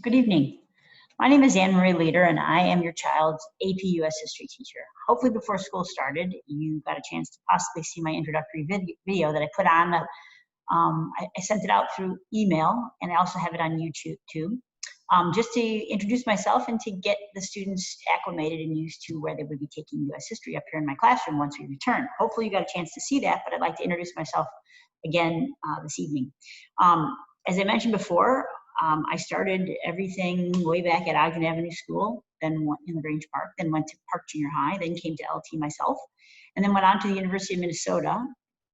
Good evening. My name is Anne Marie Leader, and I am your child's AP US History teacher. Hopefully before school started, you got a chance to possibly see my introductory video that I put on. I sent it out through email, and I also have it on YouTube too, just to introduce myself and to get the students acclimated and used to where they would be taking US History up here in my classroom once we return. Hopefully you got a chance to see that, but I'd like to introduce myself again this evening. As I mentioned before, I started everything way back at Ogden Avenue School, then went in the Grange Park, then went to Park Junior High, then came to LT myself, and then went on to the University of Minnesota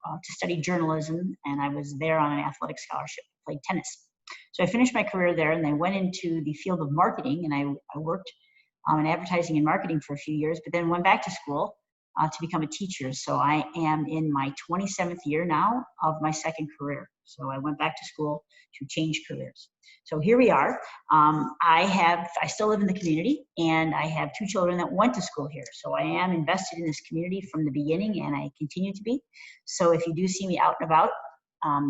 to study journalism, and I was there on an athletic scholarship, played tennis. So I finished my career there, and then went into the field of marketing, and I worked in advertising and marketing for a few years, but then went back to school to become a teacher. So I am in my 27th year now of my second career. So I went back to school to change careers. So here we are. I still live in the community, and I have two children that went to school here. So I am invested in this community from the beginning, and I continue to be. So if you do see me out and about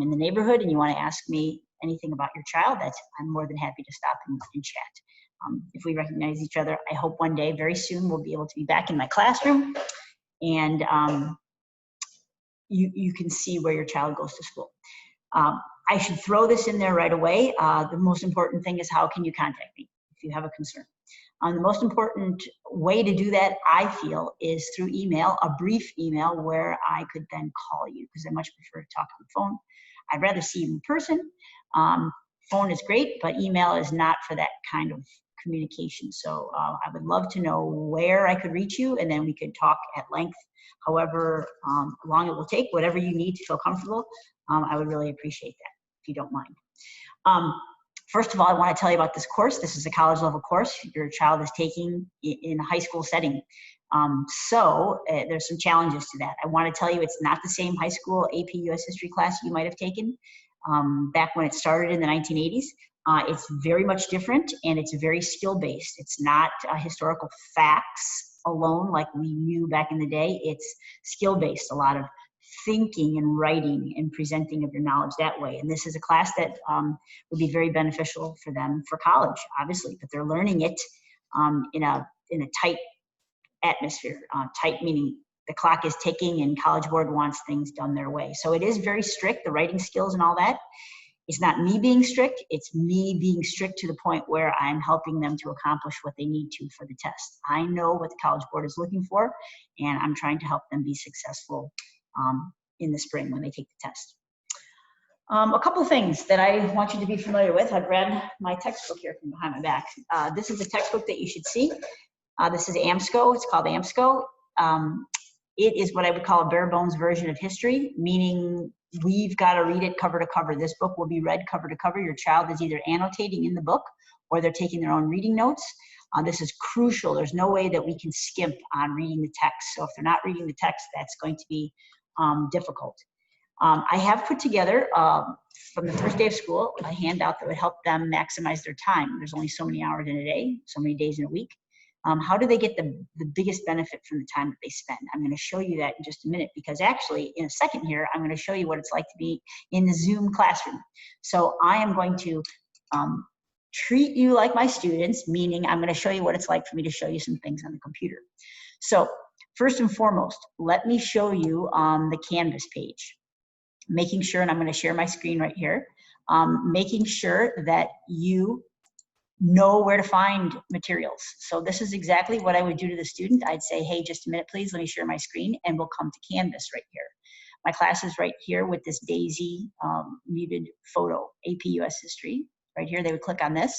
in the neighborhood and you want to ask me anything about your child, I'm more than happy to stop and chat. If we recognize each other, I hope one day, very soon, we'll be able to be back in my classroom, and you can see where your child goes to school. I should throw this in there right away. The most important thing is, how can you contact me if you have a concern? The most important way to do that, I feel, is through email, a brief email where I could then call you, because I much prefer to talk on the phone. I'd rather see you in person. Phone is great, but email is not for that kind of communication. So I would love to know where I could reach you, and then we could talk at length, however long it will take, whatever you need to feel comfortable. I would really appreciate that, if you don't mind. First of all, I want to tell you about this course. This is a college level course your child is taking in a high school setting. There's some challenges to that. I want to tell you, it's not the same high school AP US History class you might have taken back when it started in the 1980s. It's very much different, and it's very skill-based. It's not historical facts alone like we knew back in the day. It's skill-based, a lot of thinking and writing and presenting of your knowledge that way. And this is a class that would be very beneficial for them for college, obviously, but they're learning it in a tight atmosphere. Tight meaning the clock is ticking and College Board wants things done their way. So it is very strict, the writing skills and all that. It's not me being strict, it's me being strict to the point where I'm helping them to accomplish what they need to for the test. I know what the College Board is looking for, and I'm trying to help them be successful in the spring when they take the test. A couple things that I want you to be familiar with. I've read my textbook here from behind my back. This is a textbook that you should see. This is AMSCO. It's called AMSCO. It is what I would call a bare bones version of history, meaning we've got to read it cover to cover. This book will be read cover to cover. Your child is either annotating in the book or they're taking their own reading notes. This is crucial. There's no way that we can skimp on reading the text. So if they're not reading the text, that's going to be difficult. I have put together, from the first day of school, a handout that would help them maximize their time. There's only so many hours in a day, so many days in a week. How do they get the biggest benefit from the time that they spend? I'm going to show you that in just a minute, because actually in a second here, I'm going to show you what it's like to be in the Zoom classroom. So I am going to treat you like my students, meaning I'm going to show you what it's like for me to show you some things on the computer. So first and foremost, let me show you the Canvas page. Making sure, and I'm going to share my screen right here, making sure that you know where to find materials. So this is exactly what I would do to the student. I'd say, hey, just a minute, please, let me share my screen, and we'll come to Canvas right here. My class is right here with this daisy muted photo, AP US History. Right here, they would click on this,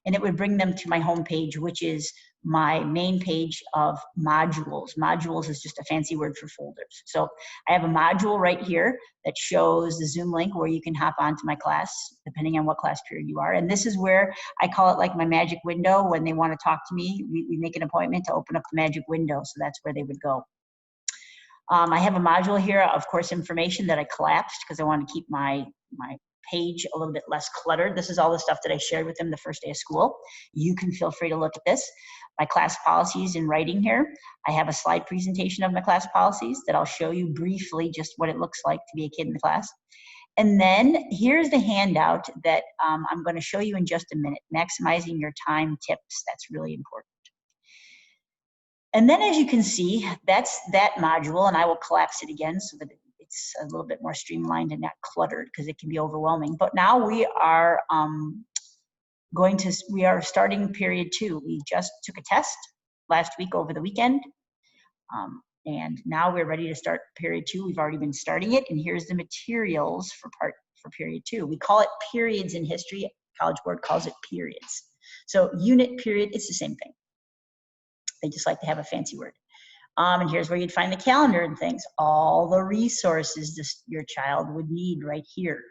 and it would bring them to my home page, which is my main page of modules. Modules is just a fancy word for folders. So I have a module right here that shows the Zoom link where you can hop onto my class, depending on what class period you are. And this is where I call it like my magic window. When they want to talk to me, we make an appointment to open up the magic window. So that's where they would go. I have a module here of course information that I collapsed because I want to keep my page a little bit less cluttered. This is all the stuff that I shared with them the first day of school. You can feel free to look at this. My class policies in writing here. I have a slide presentation of my class policies that I'll show you briefly just what it looks like to be a kid in the class. And then here's the handout that I'm going to show you in just a minute, maximizing your time tips. That's really important. And then as you can see, that's that module, and I will collapse it again so that it's a little bit more streamlined and not cluttered because it can be overwhelming. But now we are starting period 2. We just took a test last week over the weekend. And now we're ready to start period 2. We've already been starting it, and here's the materials for period 2. We call it periods in history. College Board calls it periods. So unit, period, it's the same thing. They just like to have a fancy word. And here's where you'd find the calendar and things. All the resources your child would need right here.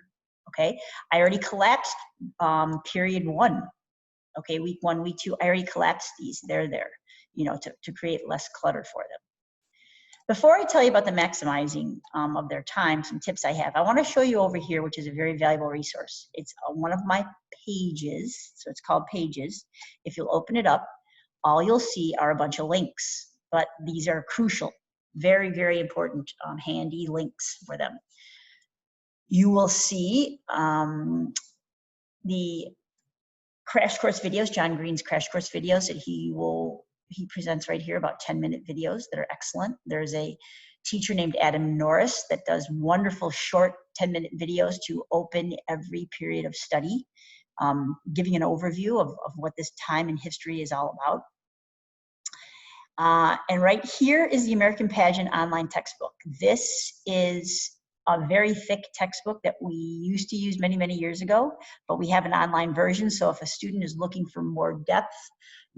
Okay, I already collapsed period 1. Okay, week 1, week 2, I already collapsed these. They're there, to create less clutter for them. Before I tell you about the maximizing of their time, some tips I have, I want to show you over here, which is a very valuable resource. It's one of my pages, so it's called Pages. If you'll open it up, all you'll see are a bunch of links, but these are crucial, very, very important, handy links for them. You will see the crash course videos, John Green's crash course videos that he presents right here, about 10-minute videos that are excellent. There's a teacher named Adam Norris that does wonderful short 10-minute videos to open every period of study, giving an overview of what this time in history is all about. And right here is the American Pageant online textbook. This is a very thick textbook that we used to use many, many years ago, but we have an online version. So if a student is looking for more depth,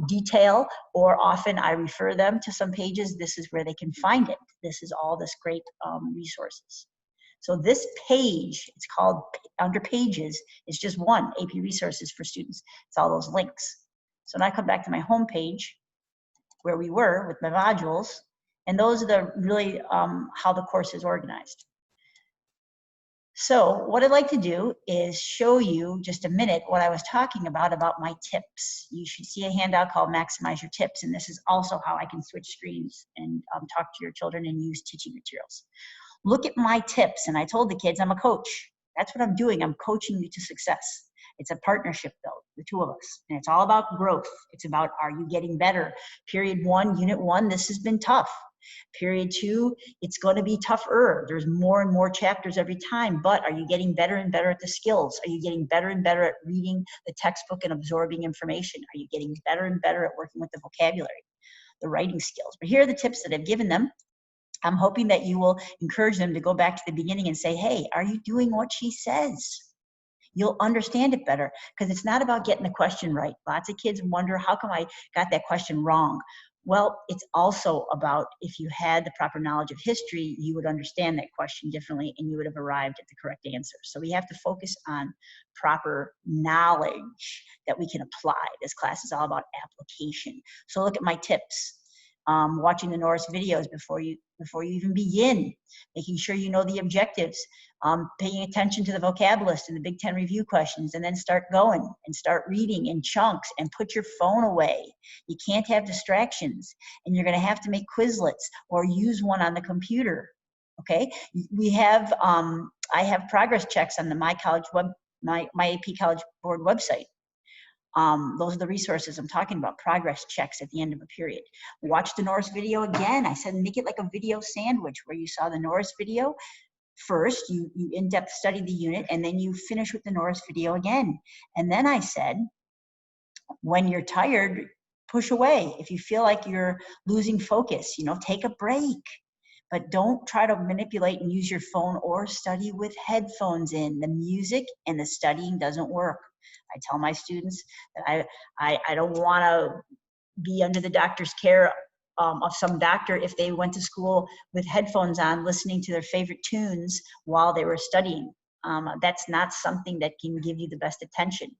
detail, or often I refer them to some pages, this is where they can find it. This is all this great resources. So this page, it's called under Pages, it's just one, AP Resources for Students. It's all those links. So now I come back to my home page where we were with my modules, and those are the really how the course is organized. So what I'd like to do is show you just a minute what I was talking about my tips. You should see a handout called Maximize Your Tips, and this is also how I can switch screens and talk to your children and use teaching materials. Look at my tips, and I told the kids I'm a coach. That's what I'm doing. I'm coaching you to success. It's a partnership, though, the two of us, and it's all about growth. It's about, are you getting better? Period 1, unit 1, this has been tough. Period 2, it's going to be tougher. There's more and more chapters every time, but are you getting better and better at the skills? Are you getting better and better at reading the textbook and absorbing information? Are you getting better and better at working with the vocabulary, the writing skills? But here are the tips that I've given them. I'm hoping that you will encourage them to go back to the beginning and say, hey, are you doing what she says? You'll understand it better, because it's not about getting the question right. Lots of kids wonder, how come I got that question wrong? Well, it's also about, if you had the proper knowledge of history, you would understand that question differently and you would have arrived at the correct answer. So we have to focus on proper knowledge that we can apply. This class is all about application. So look at my tips. Watching the Norris videos before you even begin, making sure you know the objectives, paying attention to the vocab list and the Big Ten review questions, and then start going and start reading in chunks and put your phone away. You can't have distractions, and you're going to have to make Quizlets or use one on the computer. Okay, we have I have progress checks on the my AP College Board website. Those are the resources I'm talking about, progress checks at the end of a period. Watch the Norris video again. I said make it like a video sandwich where you saw the Norris video first, you in-depth study the unit, and then you finish with the Norris video again. And then I said, when you're tired, push away. If you feel like you're losing focus, take a break. But don't try to manipulate and use your phone or study with headphones in. The music and the studying doesn't work. I tell my students that I don't want to be under the doctor's care of some doctor if they went to school with headphones on, listening to their favorite tunes while they were studying. That's not something that can give you the best attention.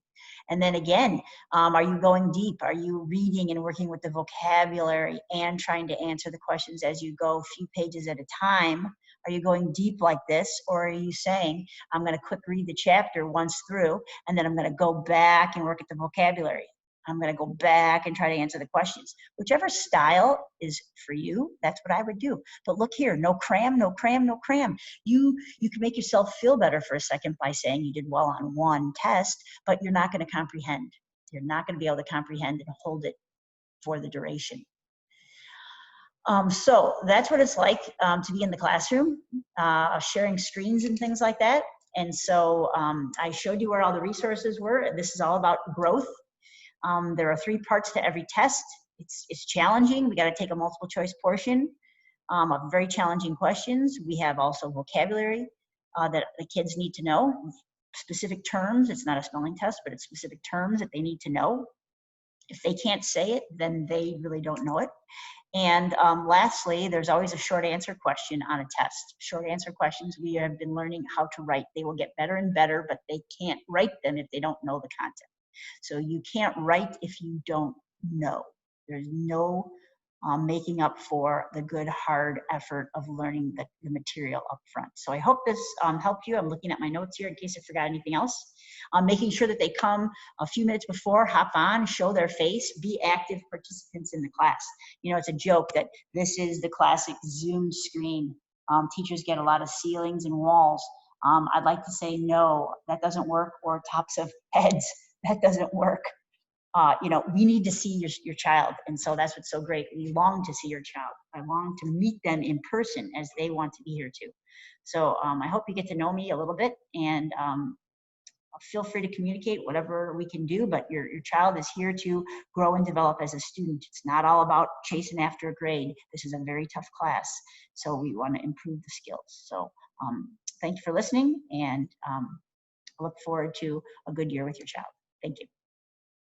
And then again, are you going deep? Are you reading and working with the vocabulary and trying to answer the questions as you go, a few pages at a time? Are you going deep like this? Or are you saying, I'm going to quick read the chapter once through, and then I'm going to go back and work at the vocabulary? I'm going to go back and try to answer the questions. Whichever style is for you, that's what I would do. But look here, no cram, no cram, no cram. You can make yourself feel better for a second by saying you did well on one test, but you're not going to comprehend. You're not going to be able to comprehend and hold it for the duration. So that's what it's like to be in the classroom, sharing screens and things like that. And so I showed you where all the resources were. This is all about growth. There are 3 parts to every test. It's challenging. We got to take a multiple choice portion of very challenging questions. We have also vocabulary that the kids need to know, specific terms. It's not a spelling test, but it's specific terms that they need to know. If they can't say it, then they really don't know it. And lastly, there's always a short answer question on a test. Short answer questions, we have been learning how to write. They will get better and better, but they can't write them if they don't know the content. So you can't write if you don't know. There's no making up for the good, hard effort of learning the material up front. So I hope this helped you. I'm looking at my notes here in case I forgot anything else. Making sure that they come a few minutes before, hop on, show their face, be active participants in the class. You know, it's a joke that this is the classic Zoom screen. Teachers get a lot of ceilings and walls. I'd like to say, no, that doesn't work, or tops of heads. That doesn't work. You know, we need to see your child. And so that's what's so great. We long to see your child. I long to meet them in person as they want to be here too. So I hope you get to know me a little bit, and feel free to communicate whatever we can do, but your child is here to grow and develop as a student. It's not all about chasing after a grade. This is a very tough class. So we want to improve the skills. So thank you for listening, and I look forward to a good year with your child. Thank you.